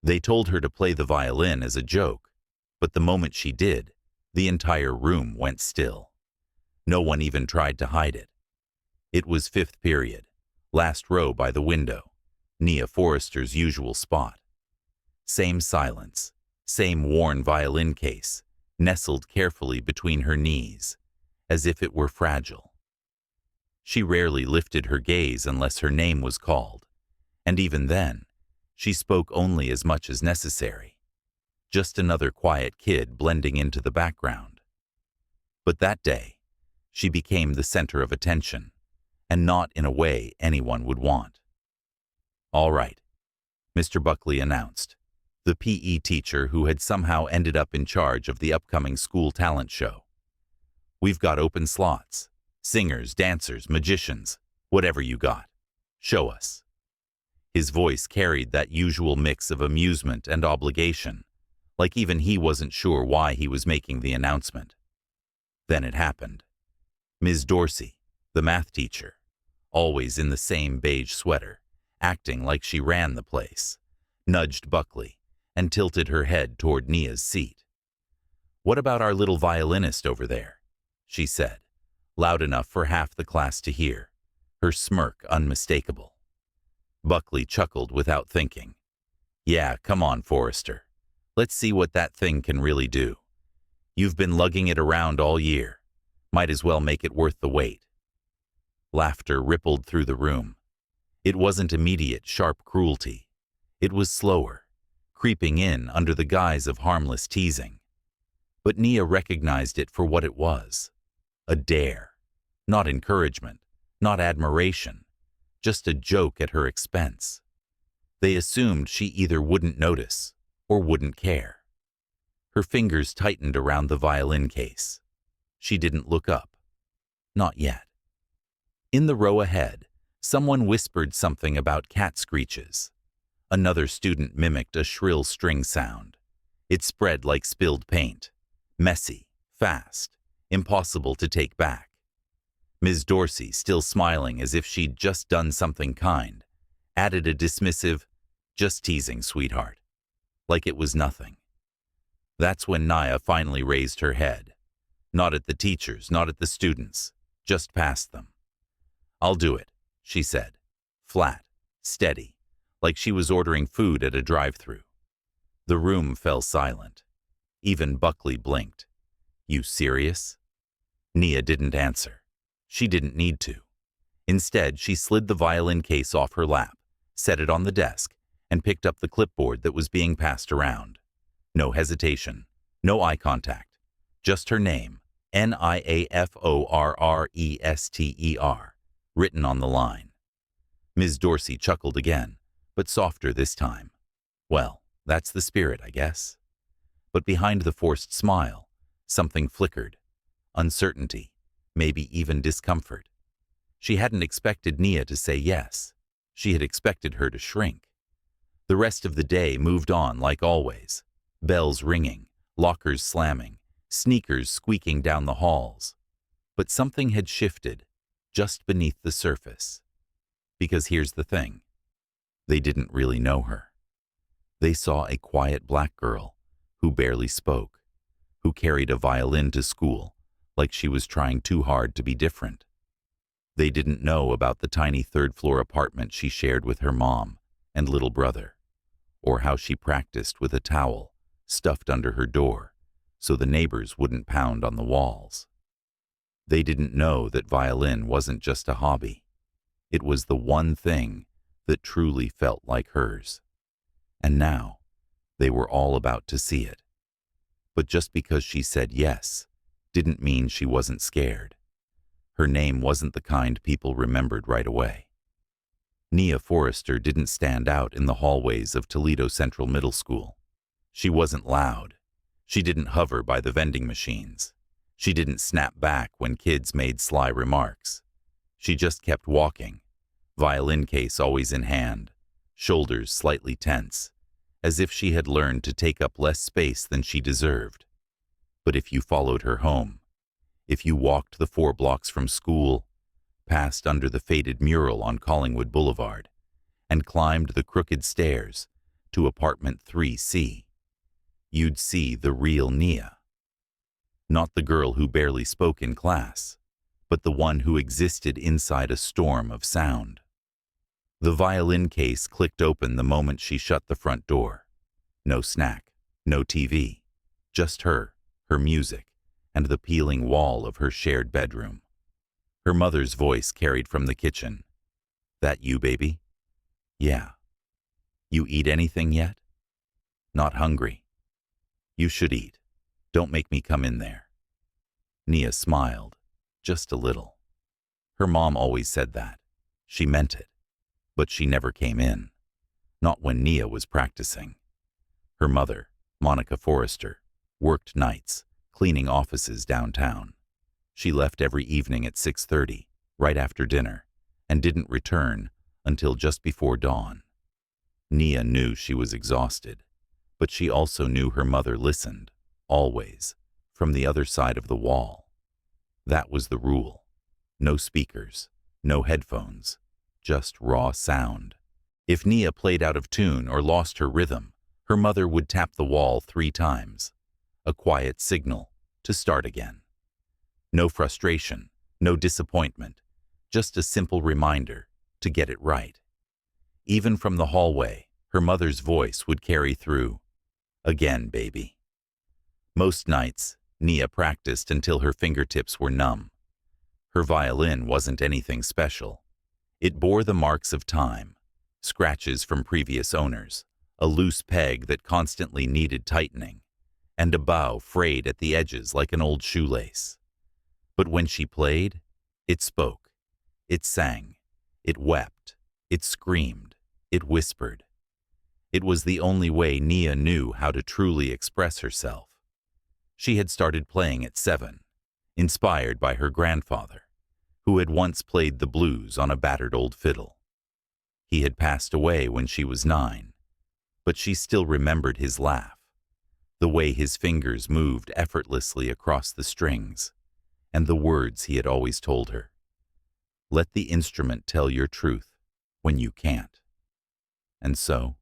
They told her to play the violin as a joke, but the moment she did, the entire room went still. No one even tried to hide it. It was fifth period, last row by the window, Nia Forrester's usual spot. Same silence, same worn violin case, nestled carefully between her knees, as if it were fragile. She rarely lifted her gaze unless her name was called, and even then, she spoke only as much as necessary. Just another quiet kid blending into the background. But that day, she became the center of attention, and not in a way anyone would want. "All right," Mr. Buckley announced, the PE teacher who had somehow ended up in charge of the upcoming school talent show. "We've got open slots. Singers, dancers, magicians, whatever you got. Show us." His voice carried that usual mix of amusement and obligation, like even he wasn't sure why he was making the announcement. Then it happened. Ms. Dorsey, the math teacher, always in the same beige sweater, acting like she ran the place, nudged Buckley and tilted her head toward Nia's seat. "What about our little violinist over there?" she said, loud enough for half the class to hear, her smirk unmistakable. Buckley chuckled without thinking. "Yeah, come on, Forrester. Let's see what that thing can really do. You've been lugging it around all year. Might as well make it worth the wait." Laughter rippled through the room. It wasn't immediate, sharp cruelty. It was slower, creeping in under the guise of harmless teasing. But Nia recognized it for what it was. A dare. Not encouragement, not admiration. Just a joke at her expense. They assumed she either wouldn't notice or wouldn't care. Her fingers tightened around the violin case. She didn't look up. Not yet. In the row ahead, someone whispered something about cat screeches. Another student mimicked a shrill string sound. It spread like spilled paint. Messy, fast, impossible to take back. Ms. Dorsey, still smiling as if she'd just done something kind, added a dismissive, "Just teasing, sweetheart," like it was nothing. That's when Nia finally raised her head. Not at the teachers, not at the students, just past them. "I'll do it," she said, flat, steady, like she was ordering food at a drive-thru. The room fell silent. Even Buckley blinked. "You serious?" Nia didn't answer. She didn't need to. Instead, she slid the violin case off her lap, set it on the desk, and picked up the clipboard that was being passed around. No hesitation, no eye contact, just her name, Niaforrester, written on the line. Ms. Dorsey chuckled again, but softer this time. Well, that's the spirit, I guess. But behind the forced smile, something flickered. Uncertainty, maybe even discomfort. She hadn't expected Nia to say yes. She had expected her to shrink. The rest of the day moved on like always. Bells ringing, lockers slamming, sneakers squeaking down the halls. But something had shifted, just beneath the surface. Because here's the thing. They didn't really know her. They saw a quiet black girl who barely spoke, who carried a violin to school like she was trying too hard to be different. They didn't know about the tiny third-floor apartment she shared with her mom and little brother, or how she practiced with a towel stuffed under her door so the neighbors wouldn't pound on the walls. They didn't know that violin wasn't just a hobby. It was the one thing that truly felt like hers. And now, they were all about to see it. But just because she said yes, didn't mean she wasn't scared. Her name wasn't the kind people remembered right away. Nia Forrester didn't stand out in the hallways of Toledo Central Middle School. She wasn't loud. She didn't hover by the vending machines. She didn't snap back when kids made sly remarks. She just kept walking, violin case always in hand, shoulders slightly tense, as if she had learned to take up less space than she deserved. But if you followed her home, if you walked the 4 blocks from school, passed under the faded mural on Collingwood Boulevard, and climbed the crooked stairs to apartment 3C. You'd see the real Nia. Not the girl who barely spoke in class, but the one who existed inside a storm of sound. The violin case clicked open the moment she shut the front door. No snack, no TV, just her music, and the peeling wall of her shared bedroom. Her mother's voice carried from the kitchen. "That you, baby?" "Yeah." "You eat anything yet?" "Not hungry." "You should eat. Don't make me come in there." Nia smiled, just a little. Her mom always said that. She meant it. But she never came in. Not when Nia was practicing. Her mother, Nia Forrester, worked nights, cleaning offices downtown. She left every evening at 6:30, right after dinner, and didn't return until just before dawn. Nia knew she was exhausted, but she also knew her mother listened, always, from the other side of the wall. That was the rule. No speakers, no headphones, just raw sound. If Nia played out of tune or lost her rhythm, her mother would tap the wall 3 times, a quiet signal to start again. No frustration, no disappointment, just a simple reminder to get it right. Even from the hallway, her mother's voice would carry through. "Again, baby." Most nights, Nia practiced until her fingertips were numb. Her violin wasn't anything special. It bore the marks of time, scratches from previous owners, a loose peg that constantly needed tightening, and a bow frayed at the edges like an old shoelace. But when she played, it spoke, it sang, it wept, it screamed, it whispered. It was the only way Nia knew how to truly express herself. She had started playing at 7, inspired by her grandfather, who had once played the blues on a battered old fiddle. He had passed away when she was 9, but she still remembered his laugh, the way his fingers moved effortlessly across the strings, and the words he had always told her. "Let the instrument tell your truth when you can't." And so,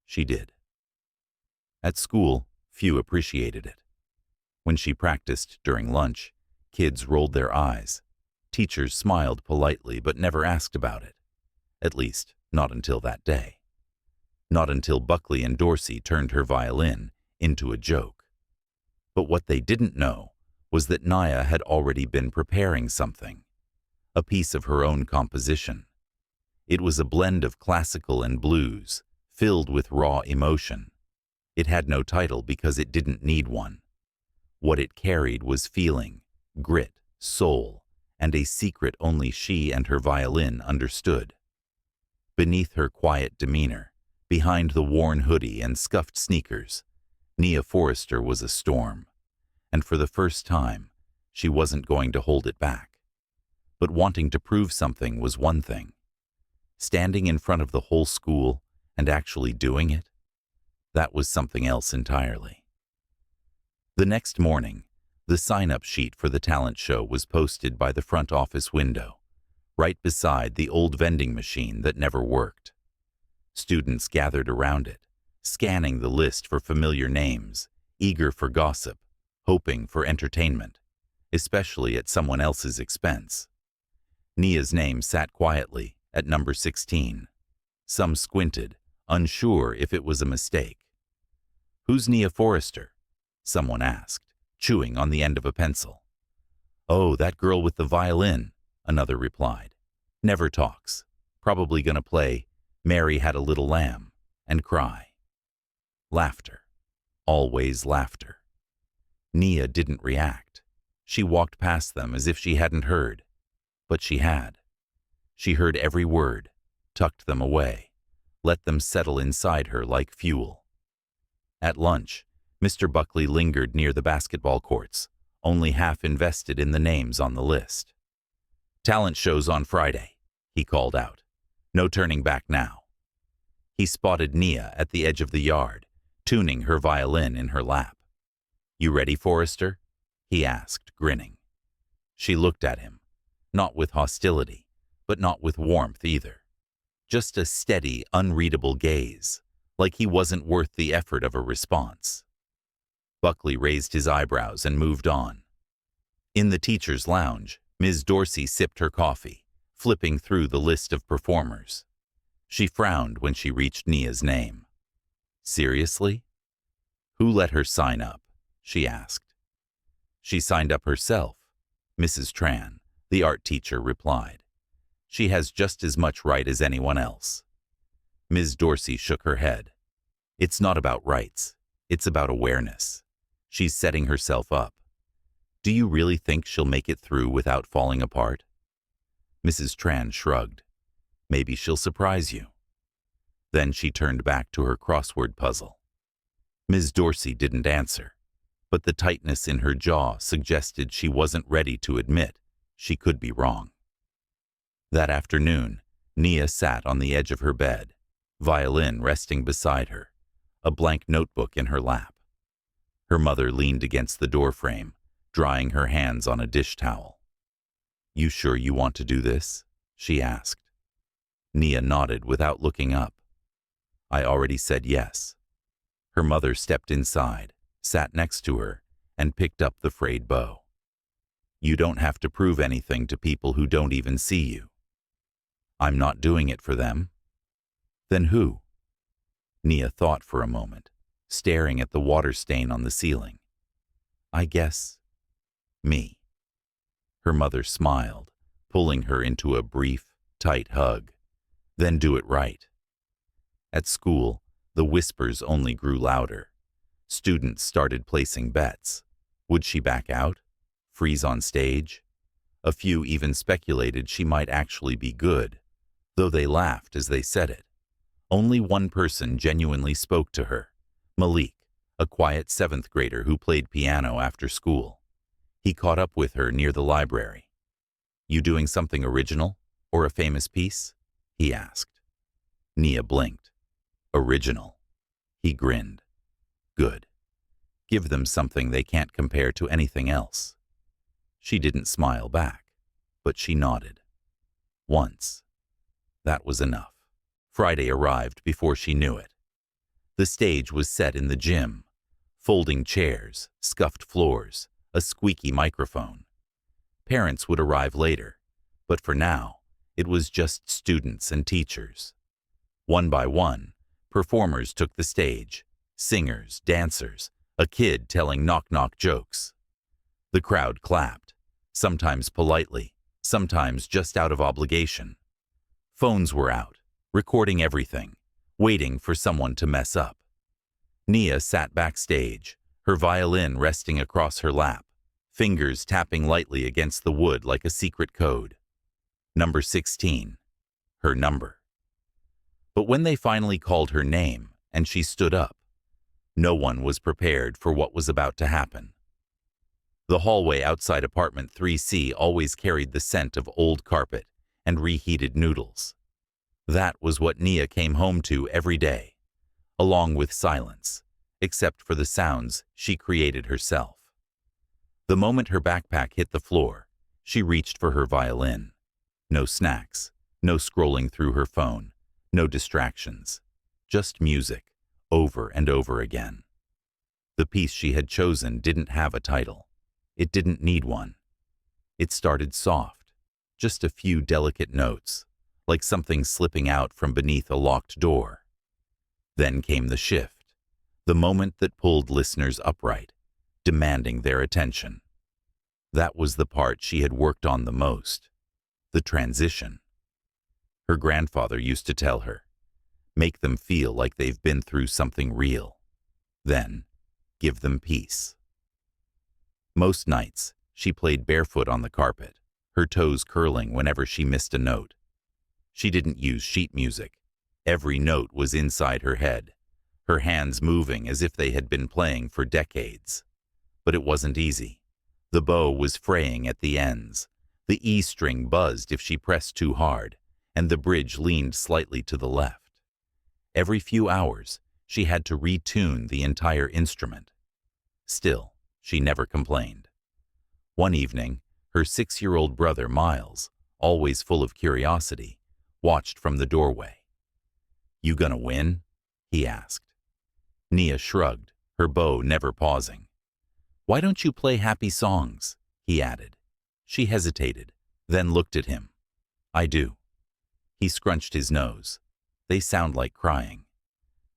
she did. At school, few appreciated it. When she practiced during lunch, kids rolled their eyes. Teachers smiled politely but never asked about it. At least, not until that day. Not until Buckley and Dorsey turned her violin into a joke. But what they didn't know was that Nia had already been preparing something, a piece of her own composition. It was a blend of classical and blues, filled with raw emotion. It had no title because it didn't need one. What it carried was feeling, grit, soul, and a secret only she and her violin understood. Beneath her quiet demeanor, behind the worn hoodie and scuffed sneakers, Nia Forrester was a storm, and for the first time, she wasn't going to hold it back. But wanting to prove something was one thing. Standing in front of the whole school and actually doing it, that was something else entirely. The next morning, the sign-up sheet for the talent show was posted by the front office window, right beside the old vending machine that never worked. Students gathered around it, scanning the list for familiar names, eager for gossip, hoping for entertainment, especially at someone else's expense. Nia's name sat quietly at number 16. Some squinted, unsure if it was a mistake. "Who's Nia Forrester?" someone asked, chewing on the end of a pencil. "Oh, that girl with the violin," another replied. "Never talks. Probably gonna play 'Mary Had a Little Lamb' and cry." Laughter. Always laughter. Nia didn't react. She walked past them as if she hadn't heard. But she had. She heard every word, tucked them away, let them settle inside her like fuel. At lunch, Mr. Buckley lingered near the basketball courts, only half invested in the names on the list. "Talent show's on Friday," he called out. "No turning back now." He spotted Nia at the edge of the yard, tuning her violin in her lap. "You ready, Forrester?" he asked, grinning. She looked at him, not with hostility, but not with warmth either. Just a steady, unreadable gaze, like he wasn't worth the effort of a response. Buckley raised his eyebrows and moved on. In the teacher's lounge, Ms. Dorsey sipped her coffee, flipping through the list of performers. She frowned when she reached Nia's name. Seriously? Who let her sign up? She asked. She signed up herself, Mrs. Tran, the art teacher replied. She has just as much right as anyone else. Ms. Dorsey shook her head. It's not about rights. It's about awareness. She's setting herself up. Do you really think she'll make it through without falling apart? Mrs. Tran shrugged. Maybe she'll surprise you. Then she turned back to her crossword puzzle. Ms. Dorsey didn't answer, but the tightness in her jaw suggested she wasn't ready to admit she could be wrong. That afternoon, Nia sat on the edge of her bed, Violin resting beside her, a blank notebook in her lap. Her mother leaned against the doorframe, drying her hands on a dish towel. You sure you want to do this? She asked. Nia nodded without looking up. I already said yes. Her mother stepped inside, sat next to her, and picked up the frayed bow. You don't have to prove anything to people who don't even see you. I'm not doing it for them. Then who? Nia thought for a moment, staring at the water stain on the ceiling. I guess, me. Her mother smiled, pulling her into a brief, tight hug. Then do it right. At school, the whispers only grew louder. Students started placing bets. Would she back out? Freeze on stage? A few even speculated she might actually be good, though they laughed as they said it. Only one person genuinely spoke to her, Malik, a quiet 7th grader who played piano after school. He caught up with her near the library. You doing something original, or a famous piece? He asked. Nia blinked. Original. He grinned. Good. Give them something they can't compare to anything else. She didn't smile back, but she nodded. Once. That was enough. Friday arrived before she knew it. The stage was set in the gym. Folding chairs, scuffed floors, a squeaky microphone. Parents would arrive later, but for now, it was just students and teachers. One by one, performers took the stage, singers, dancers, a kid telling knock-knock jokes. The crowd clapped, sometimes politely, sometimes just out of obligation. Phones were out, recording everything, waiting for someone to mess up. Nia sat backstage, her violin resting across her lap, fingers tapping lightly against the wood like a secret code. Number 16, her number. But when they finally called her name and she stood up, no one was prepared for what was about to happen. The hallway outside apartment 3C always carried the scent of old carpet and reheated noodles. That was what Nia came home to every day, along with silence, except for the sounds she created herself. The moment her backpack hit the floor, she reached for her violin. No snacks, no scrolling through her phone, no distractions, just music, over and over again. The piece she had chosen didn't have a title. It didn't need one. It started soft, just a few delicate notes, like something slipping out from beneath a locked door. Then came the shift, the moment that pulled listeners upright, demanding their attention. That was the part she had worked on the most, the transition. Her grandfather used to tell her, make them feel like they've been through something real. Then, give them peace. Most nights, she played barefoot on the carpet, her toes curling whenever she missed a note. She didn't use sheet music. Every note was inside her head, her hands moving as if they had been playing for decades. But it wasn't easy. The bow was fraying at the ends. The E string buzzed if she pressed too hard, and the bridge leaned slightly to the left. Every few hours, she had to retune the entire instrument. Still, she never complained. One evening, her 6-year-old brother Miles, always full of curiosity, watched from the doorway. You gonna win? he asked. Nia shrugged, her bow never pausing. Why don't you play happy songs? He added. She hesitated, then looked at him. I do. He scrunched his nose. They sound like crying.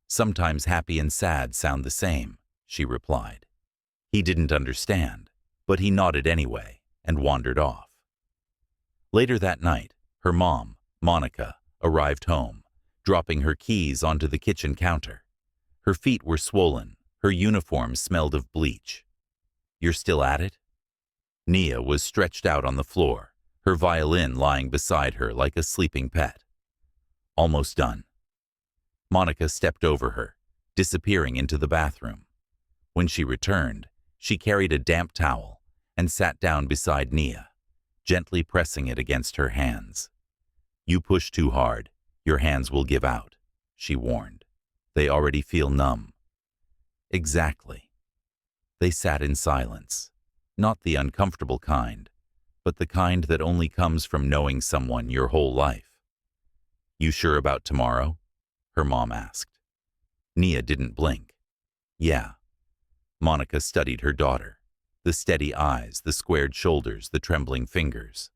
Sometimes happy and sad sound the same, she replied. He didn't understand, but he nodded anyway and wandered off. Later that night, her mom, Monica, arrived home, dropping her keys onto the kitchen counter. Her feet were swollen, her uniform smelled of bleach. You're still at it? Nia was stretched out on the floor, her violin lying beside her like a sleeping pet. Almost done. Monica stepped over her, disappearing into the bathroom. When she returned, she carried a damp towel and sat down beside Nia, gently pressing it against her hands. You push too hard, your hands will give out, she warned. They already feel numb. Exactly. They sat in silence, not the uncomfortable kind, but the kind that only comes from knowing someone your whole life. You sure about tomorrow? Her mom asked. Nia didn't blink. Yeah. Monica studied her daughter, the steady eyes, the squared shoulders, the trembling fingers.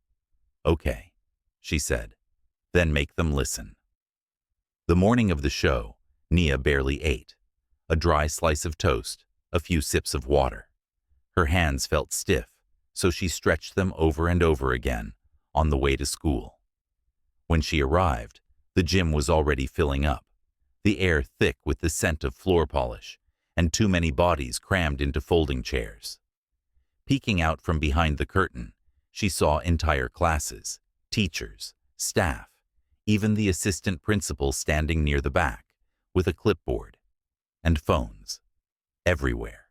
Okay, she said, then make them listen. The morning of the show, Nia barely ate. A dry slice of toast, a few sips of water. Her hands felt stiff, so she stretched them over and over again on the way to school. When she arrived, the gym was already filling up, the air thick with the scent of floor polish, and too many bodies crammed into folding chairs. Peeking out from behind the curtain, she saw entire classes, teachers, staff, even the assistant principal standing near the back, with a clipboard, and phones, everywhere.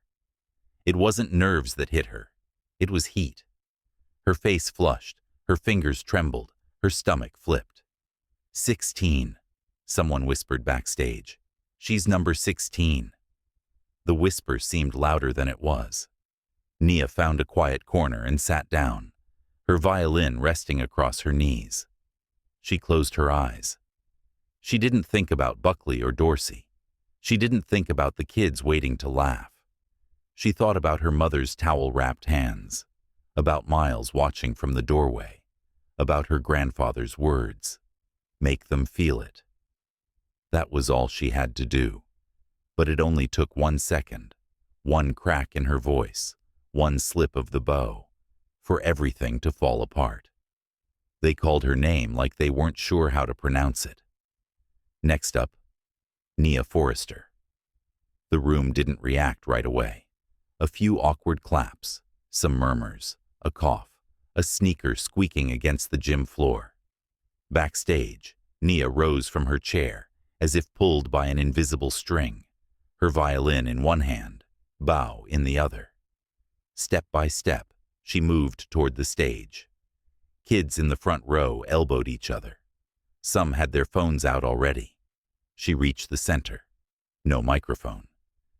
It wasn't nerves that hit her, it was heat. Her face flushed, her fingers trembled, her stomach flipped. 16, someone whispered backstage. She's number 16. The whisper seemed louder than it was. Nia found a quiet corner and sat down, her violin resting across her knees. She closed her eyes. She didn't think about Buckley or Dorsey. She didn't think about the kids waiting to laugh. She thought about her mother's towel-wrapped hands, about Miles watching from the doorway, about her grandfather's words. Make them feel it. That was all she had to do. But it only took 1 second, one crack in her voice, one slip of the bow, for everything to fall apart. They called her name like they weren't sure how to pronounce it. Next up, Nia Forrester. The room didn't react right away. A few awkward claps, some murmurs, a cough, a sneaker squeaking against the gym floor. Backstage, Nia rose from her chair, as if pulled by an invisible string, her violin in one hand, bow in the other. Step by step, she moved toward the stage. Kids in the front row elbowed each other. Some had their phones out already. She reached the center. No microphone.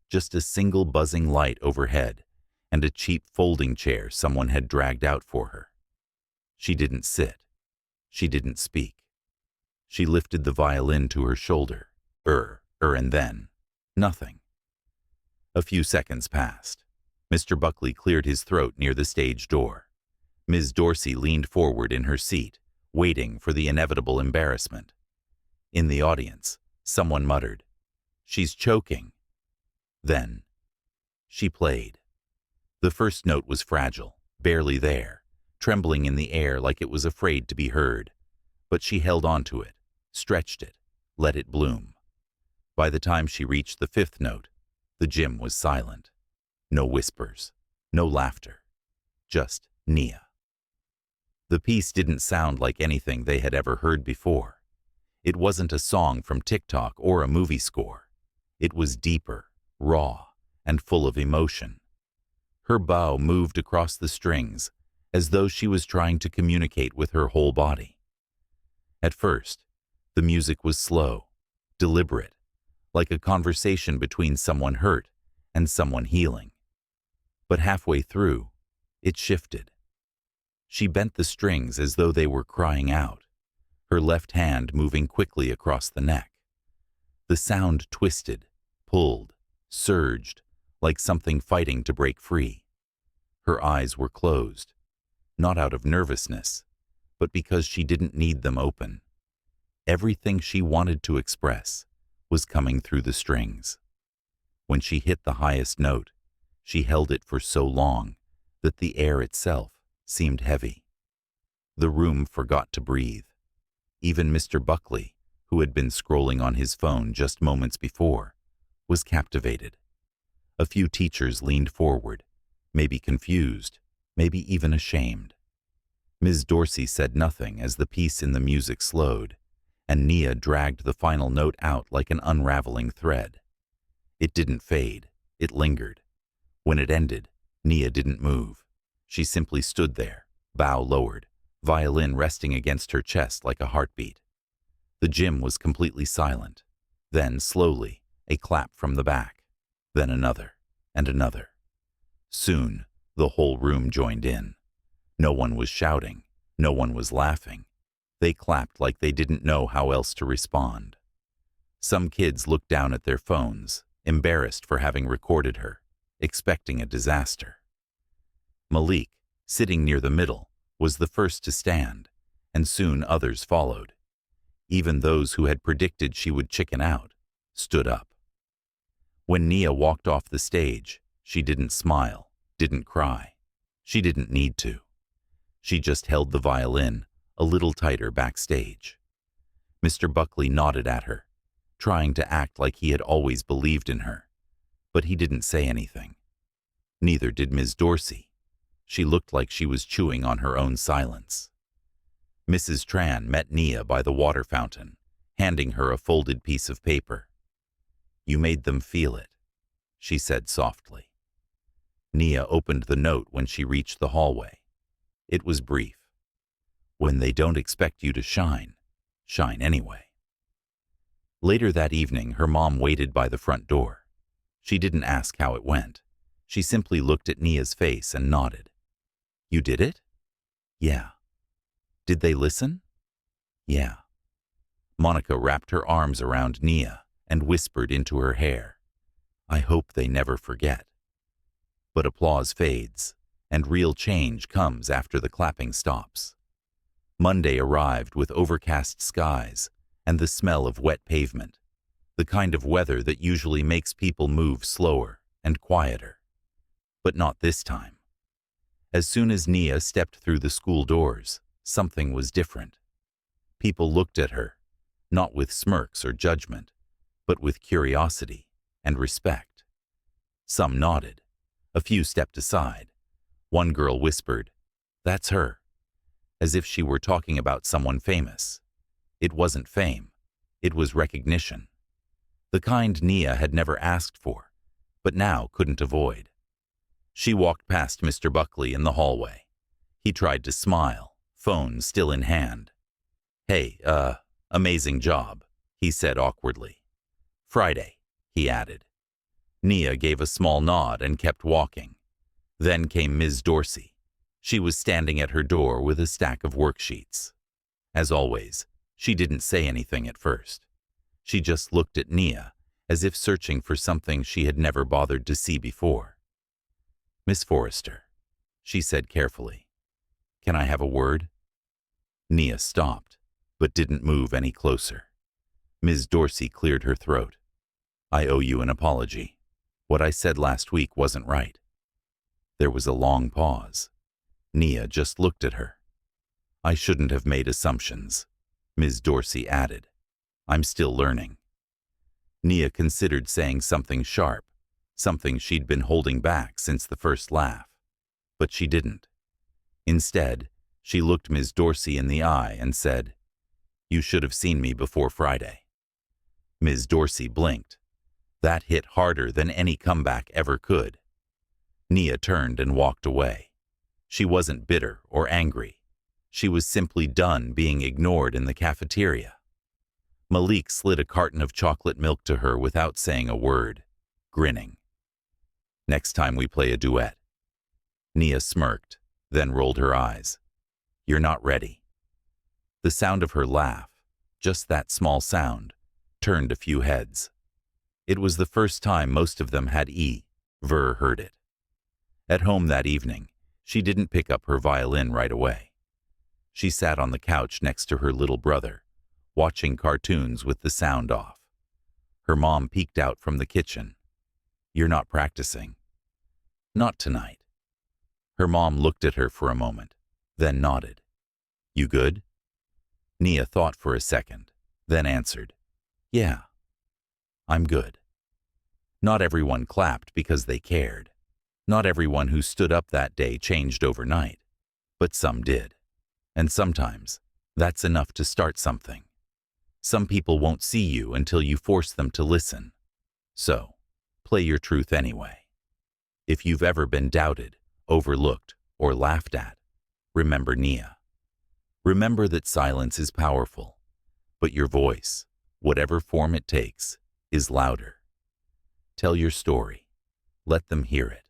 Just a single buzzing light overhead and a cheap folding chair someone had dragged out for her. She didn't sit. She didn't speak. She lifted the violin to her shoulder. And then, nothing. A few seconds passed. Mr. Buckley cleared his throat near the stage door. Ms. Dorsey leaned forward in her seat, waiting for the inevitable embarrassment. In the audience, someone muttered, "She's choking." Then, she played. The first note was fragile, barely there, trembling in the air like it was afraid to be heard. But she held on to it, stretched it, let it bloom. By the time she reached the fifth note, the gym was silent. No whispers, no laughter, just Nia. The piece didn't sound like anything they had ever heard before. It wasn't a song from TikTok or a movie score. It was deeper, raw, and full of emotion. Her bow moved across the strings, as though she was trying to communicate with her whole body. At first, the music was slow, deliberate, like a conversation between someone hurt and someone healing. But halfway through, it shifted. She bent the strings as though they were crying out, her left hand moving quickly across the neck. The sound twisted, pulled, surged, like something fighting to break free. Her eyes were closed, not out of nervousness, but because she didn't need them open. Everything she wanted to express was coming through the strings. When she hit the highest note, she held it for so long that the air itself seemed heavy. The room forgot to breathe. Even Mr. Buckley, who had been scrolling on his phone just moments before, was captivated. A few teachers leaned forward, maybe confused, maybe even ashamed. Ms. Dorsey said nothing as the piece in the music slowed, and Nia dragged the final note out like an unraveling thread. It didn't fade, it lingered. When it ended, Nia didn't move. She simply stood there, bow lowered, violin resting against her chest like a heartbeat. The gym was completely silent. Then, slowly, a clap from the back. Then another, and another. Soon, the whole room joined in. No one was shouting. No one was laughing. They clapped like they didn't know how else to respond. Some kids looked down at their phones, embarrassed for having recorded her, expecting a disaster. Malik, sitting near the middle, was the first to stand, and soon others followed. Even those who had predicted she would chicken out stood up. When Nia walked off the stage, she didn't smile, didn't cry. She didn't need to. She just held the violin a little tighter backstage. Mr. Buckley nodded at her, trying to act like he had always believed in her, but he didn't say anything. Neither did Ms. Dorsey. She looked like she was chewing on her own silence. Mrs. Tran met Nia by the water fountain, handing her a folded piece of paper. "You made them feel it," she said softly. Nia opened the note when she reached the hallway. It was brief. "When they don't expect you to shine, shine anyway." Later that evening, her mom waited by the front door. She didn't ask how it went. She simply looked at Nia's face and nodded. "You did it?" "Yeah." "Did they listen?" "Yeah." Monica wrapped her arms around Nia and whispered into her hair, "I hope they never forget." But applause fades, and real change comes after the clapping stops. Monday arrived with overcast skies and the smell of wet pavement, the kind of weather that usually makes people move slower and quieter. But not this time. As soon as Nia stepped through the school doors, something was different. People looked at her, not with smirks or judgment, but with curiosity and respect. Some nodded. A few stepped aside. One girl whispered, "That's her," as if she were talking about someone famous. It wasn't fame. It was recognition. The kind Nia had never asked for, but now couldn't avoid. She walked past Mr. Buckley in the hallway. He tried to smile, phone still in hand. "Hey, amazing job," he said awkwardly. "Friday," he added. Nia gave a small nod and kept walking. Then came Ms. Dorsey. She was standing at her door with a stack of worksheets. As always, she didn't say anything at first. She just looked at Nia, as if searching for something she had never bothered to see before. "Miss Forrester," she said carefully, "can I have a word?" Nia stopped, but didn't move any closer. Ms. Dorsey cleared her throat. "I owe you an apology. What I said last week wasn't right." There was a long pause. Nia just looked at her. "I shouldn't have made assumptions," Ms. Dorsey added. "I'm still learning." Nia considered saying something sharp, something she'd been holding back since the first laugh, but she didn't. Instead, she looked Ms. Dorsey in the eye and said, "You should have seen me before Friday." Ms. Dorsey blinked. That hit harder than any comeback ever could. Nia turned and walked away. She wasn't bitter or angry. She was simply done being ignored in the cafeteria. Malik slid a carton of chocolate milk to her without saying a word, grinning. "Next time we play a duet." Nia smirked, then rolled her eyes. "You're not ready." The sound of her laugh, just that small sound, turned a few heads. It was the first time most of them had heard it. At home that evening, she didn't pick up her violin right away. She sat on the couch next to her little brother, watching cartoons with the sound off. Her mom peeked out from the kitchen. "You're not practicing?" "Not tonight." Her mom looked at her for a moment, then nodded. "You good?" Nia thought for a second, then answered, "Yeah, I'm good." Not everyone clapped because they cared. Not everyone who stood up that day changed overnight, but some did. And sometimes, that's enough to start something. Some people won't see you until you force them to listen. So, play your truth anyway. If you've ever been doubted, overlooked, or laughed at, remember Nia. Remember that silence is powerful, but your voice, whatever form it takes, is louder. Tell your story. Let them hear it.